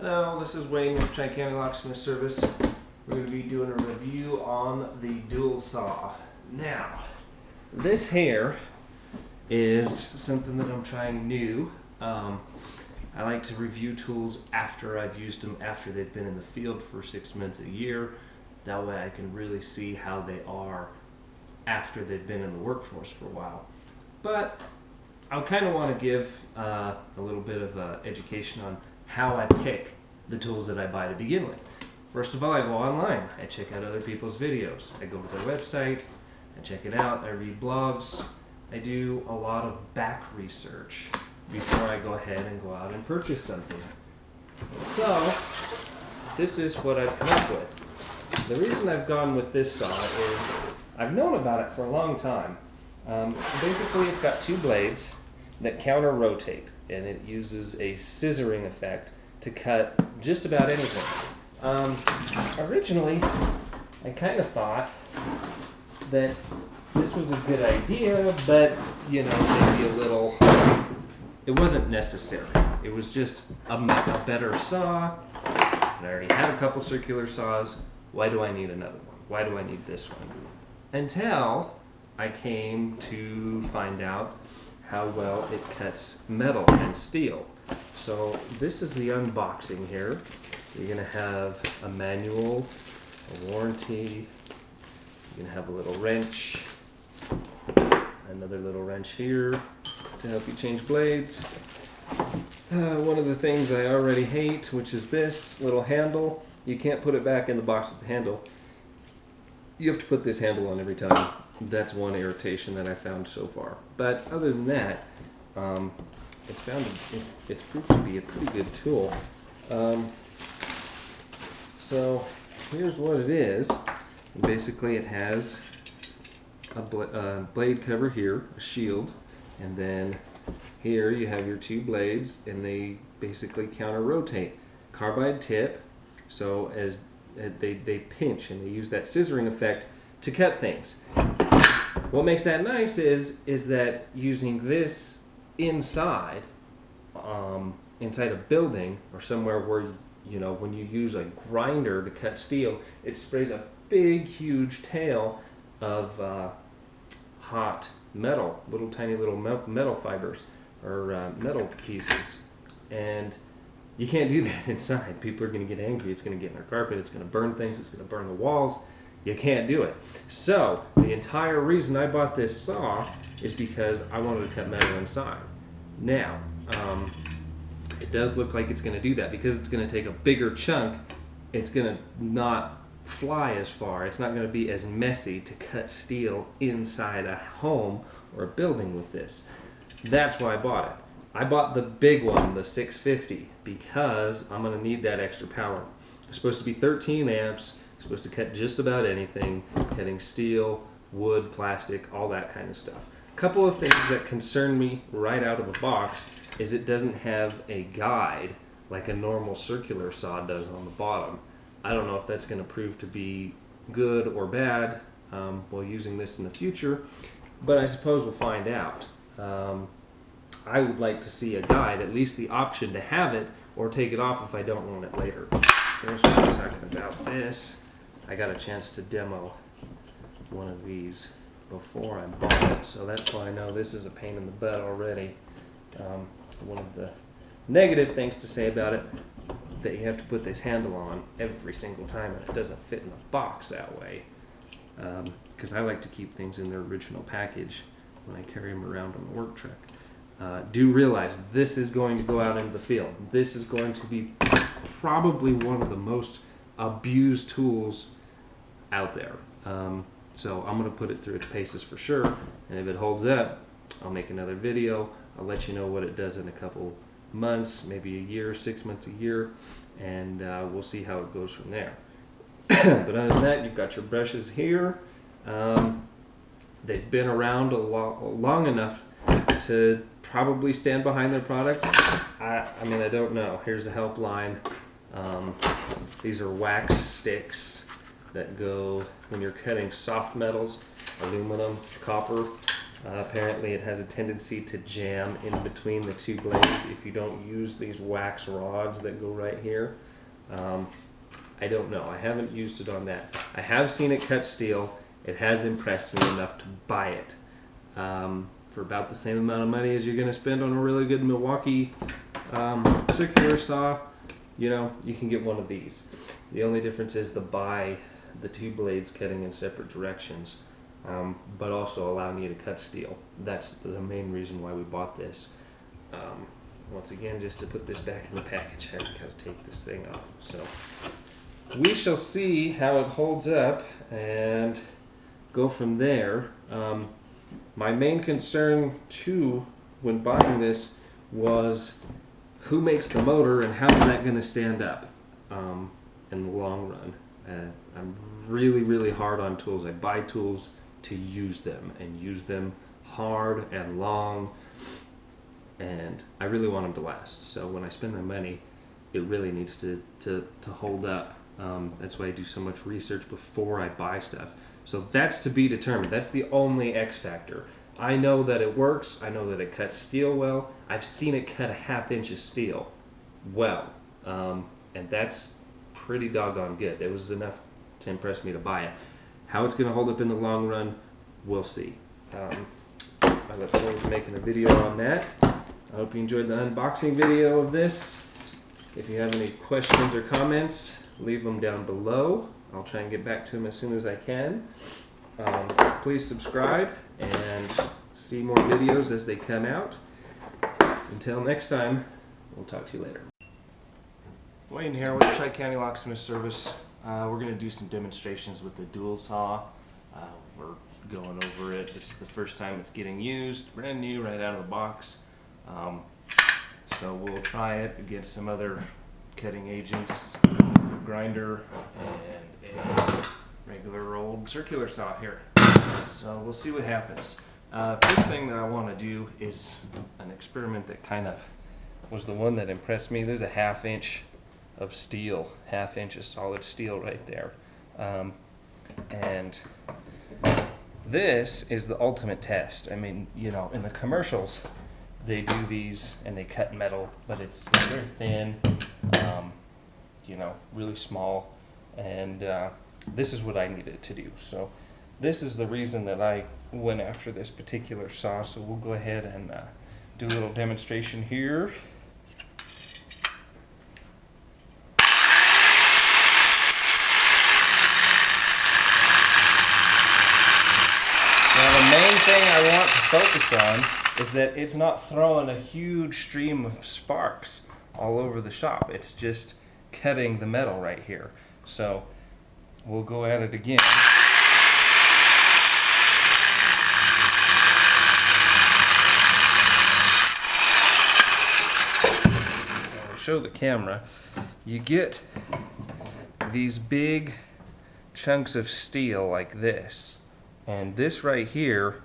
Hello, this is Wayne with Tri-County Locksmith Service. We're going to be doing a review on the DualSaw. Now, this here is something that I'm trying new. I like to review tools after I've used them, after they've been in the field for 6 months, a year. That way I can really see how they are after they've been in the workforce for a while. But I kind of want to give a little bit of education on how I pick the tools that I buy to begin with. First of all, I go online. I check out other people's videos. I go to their website, I check it out, I read blogs. I do a lot of back research before I go ahead and go out and purchase something. So, this is what I've come up with. The reason I've gone with this saw is I've known about it for a long time. Basically, it's got two blades that counter rotate, and it uses a scissoring effect to cut just about anything. Originally, I kind of thought that this was a good idea, but you know, maybe a little, it wasn't necessary. It was just a better saw, and I already had a couple circular saws. Why do I need another one? Why do I need this one? Until I came to find out how well it cuts metal and steel. So this is the unboxing here. You're going to have a manual, a warranty, you're going to have a little wrench, another little wrench here to help you change blades. One of the things I already hate, which is this little handle. You can't put it back in the box with the handle. You have to put this handle on every time. That's one irritation that I found so far. But other than that, it's proved to be a pretty good tool. So here's what it is. Basically, it has a blade cover here, a shield, and then here you have your two blades, and they basically counter rotate. Carbide tip, so as they pinch, and they use that scissoring effect to cut things. What makes that nice is that using this inside a building or somewhere where, you know, when you use a grinder to cut steel, it sprays a big huge tail of hot metal, tiny little metal fibers or metal pieces, and you can't do that inside. People are going to get angry. It's going to get in their carpet. It's going to burn things. It's going to burn the walls. You can't do it. So the entire reason I bought this saw is because I wanted to cut metal inside. Now, it does look like it's going to do that because it's going to take a bigger chunk. It's going to not fly as far. It's not going to be as messy to cut steel inside a home or a building with this. That's why I bought it. I bought the big one, the 650, because I'm going to need that extra power. It's supposed to be 13 amps. It's supposed to cut just about anything, cutting steel, wood, plastic, all that kind of stuff. A couple of things that concern me right out of the box is it doesn't have a guide like a normal circular saw does on the bottom. I don't know if that's going to prove to be good or bad while using this in the future, but I suppose we'll find out. I would like to see a guide, at least the option to have it or take it off if I don't want it later. Here's what I was talking about this. I got a chance to demo one of these before I bought it, so that's why I know this is a pain in the butt already. One of the negative things to say about it, that you have to put this handle on every single time, and it doesn't fit in the box that way. Because I like to keep things in their original package when I carry them around on the work truck. Do realize this is going to go out into the field. This is going to be probably one of the most abused tools out there. So I'm going to put it through its paces for sure, and if it holds up, I'll make another video. I'll let you know what it does in a couple months, maybe a year, 6 months, a year, and we'll see how it goes from there. But other than that, you've got your brushes here. They've been around long enough to probably stand behind their product. I mean, I don't know. Here's a helpline. These are wax sticks that go when you're cutting soft metals, aluminum, copper. Apparently it has a tendency to jam in between the two blades if you don't use these wax rods that go right here. I don't know. I haven't used it on that. I have seen it cut steel. It has impressed me enough to buy it. For about the same amount of money as you're going to spend on a really good Milwaukee circular saw, you know, you can get one of these. The only difference is the two blades cutting in separate directions. But also allowing you to cut steel. That's the main reason why we bought this. Once again, just to put this back in the package, I've got to take this thing off. So we shall see how it holds up and go from there. My main concern too when buying this was who makes the motor and how is that going to stand up in the long run. I'm really, really hard on tools. I buy tools to use them and use them hard and long, and I really want them to last. So when I spend my money, it really needs to hold up. That's why I do so much research before I buy stuff. So that's to be determined. That's the only X factor. I know that it works. I know that it cuts steel well. I've seen it cut a 1/2 inch of steel well, and that's pretty doggone good. It was enough to impress me to buy it. How it's going to hold up in the long run, we'll see. I look forward to making a video on that. I hope you enjoyed the unboxing video of this. If you have any questions or comments, leave them down below. I'll try and get back to them as soon as I can. Please subscribe and see more videos as they come out. Until next time, we'll talk to you later. Wayne here with Tri-County Locksmith Service. We're going to do some demonstrations with the DualSaw. We're going over it. This is the first time it's getting used, brand new, right out of the box. So we'll try it against some other cutting agents, grinder, and a regular old circular saw here. So we'll see what happens. First thing that I want to do is an experiment that kind of was the one that impressed me. There's a 1/2 inch of steel, 1/2 inch of solid steel right there. And this is the ultimate test. I mean, you know, in the commercials, they do these and they cut metal, but it's very thin, you know, really small. And this is what I needed to do. So this is the reason that I went after this particular saw. So we'll go ahead and do a little demonstration here. Now the main thing I want to focus on is that it's not throwing a huge stream of sparks all over the shop. It's just cutting the metal right here. So we'll go at it again. I'll show the camera. You get these big chunks of steel like this, and this right here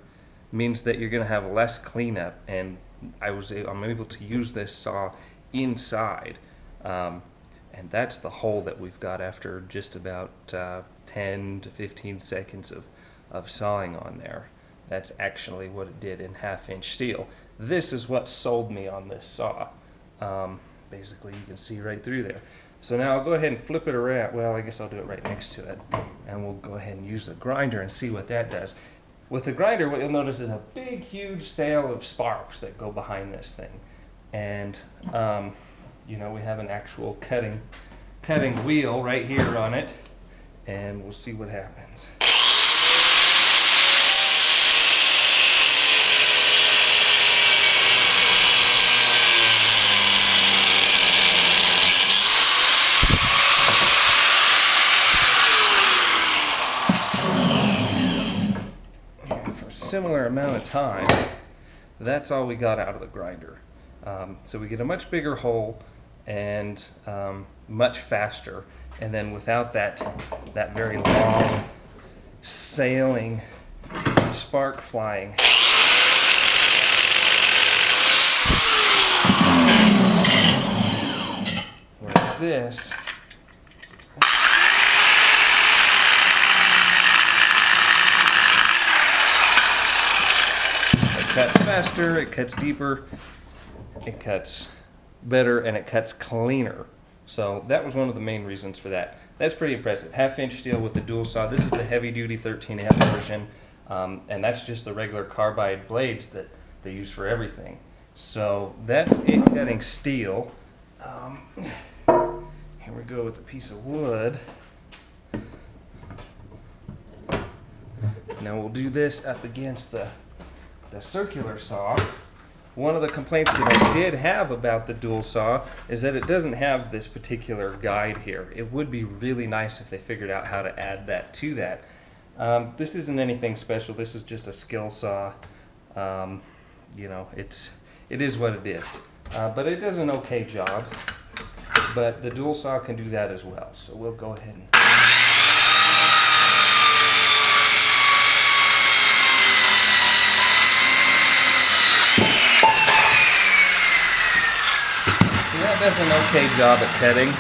means that you're going to have less cleanup, and I'm able to use this saw inside, and that's the hole that we've got after just about 10 to 15 seconds of sawing on there. That's actually what it did in 1/2 inch steel. This is what sold me on this saw. Basically, you can see right through there. So now I'll go ahead and flip it around. Well, I guess I'll do it right next to it, and we'll go ahead and use the grinder and see what that does. With the grinder, what you'll notice is a big, huge sail of sparks that go behind this thing. And, you know, we have an actual cutting wheel right here on it, and we'll see what happens. Similar amount of time, that's all we got out of the grinder. So we get a much bigger hole and much faster, and then without that very long sailing spark flying. Whereas this, cuts faster, it cuts deeper, it cuts better, and it cuts cleaner. So that was one of the main reasons for that. That's pretty impressive. 1/2-inch steel with the DualSaw. This is the heavy-duty 13F version, and that's just the regular carbide blades that they use for everything. So that's it cutting steel. Here we go with a piece of wood. Now we'll do this up against the circular saw. One of the complaints that I did have about the DualSaw is that it doesn't have this particular guide here. It would be really nice if they figured out how to add that to that. This isn't anything special. This is just a skill saw. You know, it is what it is. But it does an okay job. But the DualSaw can do that as well. So we'll go ahead and... That does an okay job at cutting,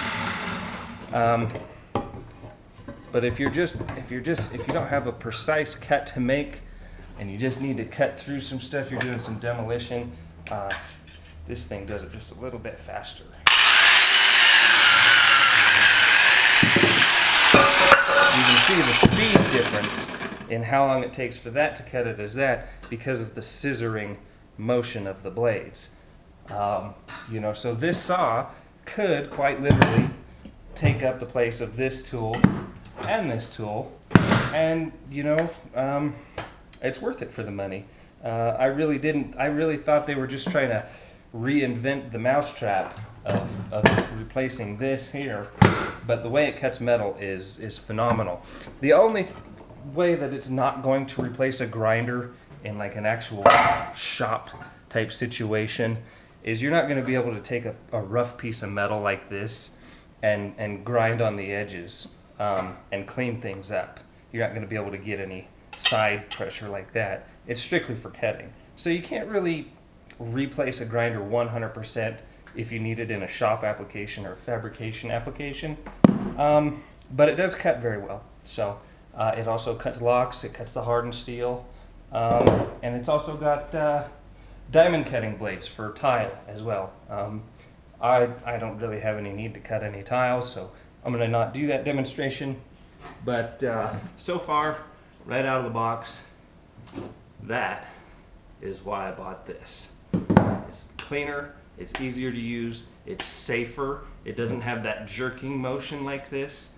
but if you don't have a precise cut to make, and you just need to cut through some stuff, you're doing some demolition, this thing does it just a little bit faster. You can see the speed difference in how long it takes for that to cut it as that, because of the scissoring motion of the blades. You know, so this saw could quite literally take up the place of this tool and this tool, and you know, it's worth it for the money. I really thought they were just trying to reinvent the mousetrap of replacing this here, but the way it cuts metal is phenomenal. The only way that it's not going to replace a grinder in like an actual shop type situation is you're not going to be able to take a rough piece of metal like this and grind on the edges and clean things up. You're not going to be able to get any side pressure like that. It's strictly for cutting. So you can't really replace a grinder 100% if you need it in a shop application or fabrication application. But it does cut very well. So it also cuts locks, it cuts the hardened steel, and it's also got diamond cutting blades for tile as well. I don't really have any need to cut any tiles, so I'm going to not do that demonstration. But so far, right out of the box, that is why I bought this. It's cleaner, it's easier to use, it's safer, it doesn't have that jerking motion like this.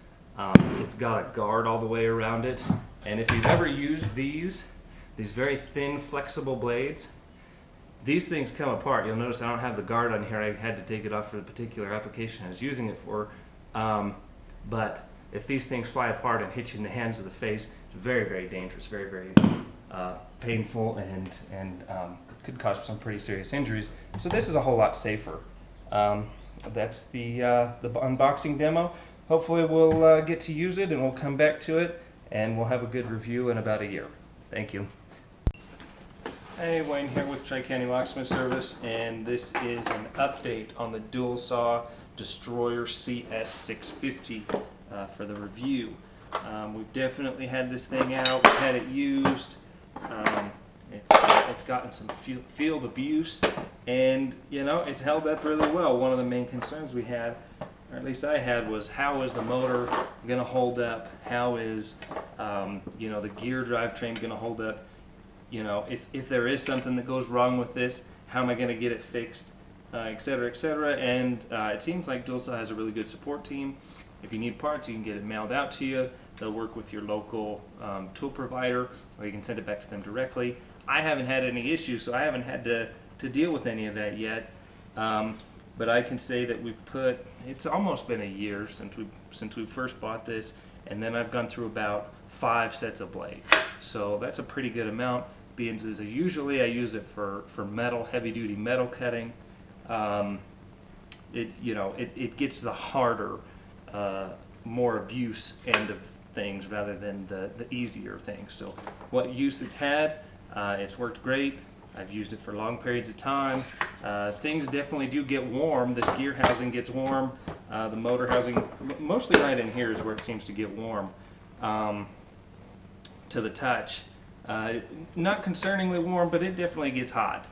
It's got a guard all the way around it, and if you've ever used these very thin flexible blades, these things come apart. You'll notice I don't have the guard on here. I had to take it off for the particular application I was using it for. But if these things fly apart and hit you in the hands or the face, it's very, very dangerous, very, very painful, and could cause some pretty serious injuries. So this is a whole lot safer. That's the unboxing demo. Hopefully we'll get to use it and we'll come back to it and we'll have a good review in about a year. Thank you. Hey, Wayne here with Tri-County Locksmith Service, and this is an update on the DualSaw Destroyer CS650 for the review. We've definitely had this thing out, we've had it used, it's gotten some field abuse, and you know, it's held up really well. One of the main concerns we had, or at least I had, was how is the motor going to hold up? How is you know, the gear drivetrain going to hold up? You know, if there is something that goes wrong with this, how am I going to get it fixed, et cetera, et cetera. And it seems like DualSaw has a really good support team. If you need parts, you can get it mailed out to you. They'll work with your local tool provider, or you can send it back to them directly. I haven't had any issues, so I haven't had to deal with any of that yet. But I can say that it's almost been a year since we first bought this, and then I've gone through about 5 sets of blades. So that's a pretty good amount. Being as usually I use it for metal, heavy-duty metal cutting. It gets the harder, more abuse end of things rather than the easier things. So what use it's had, it's worked great. I've used it for long periods of time. Things definitely do get warm. This gear housing gets warm. The motor housing, mostly right in here, is where it seems to get warm to the touch. Not concerningly warm, but it definitely gets hot.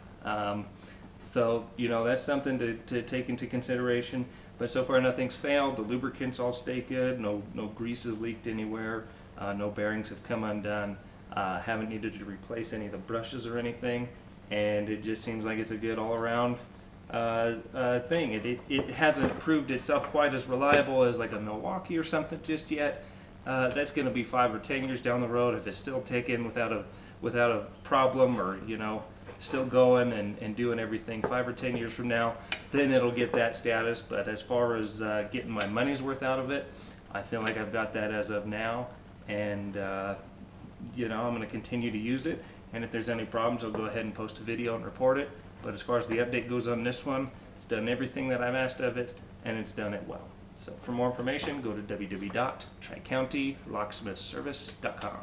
So, you know, that's something to take into consideration. But so far nothing's failed. The lubricants all stay good. No grease has leaked anywhere. No bearings have come undone. Haven't needed to replace any of the brushes or anything. And it just seems like it's a good all-around thing. It hasn't proved itself quite as reliable as like a Milwaukee or something just yet. That's going to be 5 or 10 years down the road if it's still ticking without a problem, or, you know, still going and doing everything. 5 or 10 years from now, then it'll get that status. But as far as getting my money's worth out of it, I feel like I've got that as of now, and you know, I'm going to continue to use it. And if there's any problems, I'll go ahead and post a video and report it. But as far as the update goes on this one, it's done everything that I've asked of it, and it's done it well. So for more information, go to www.tricountylocksmithservice.com.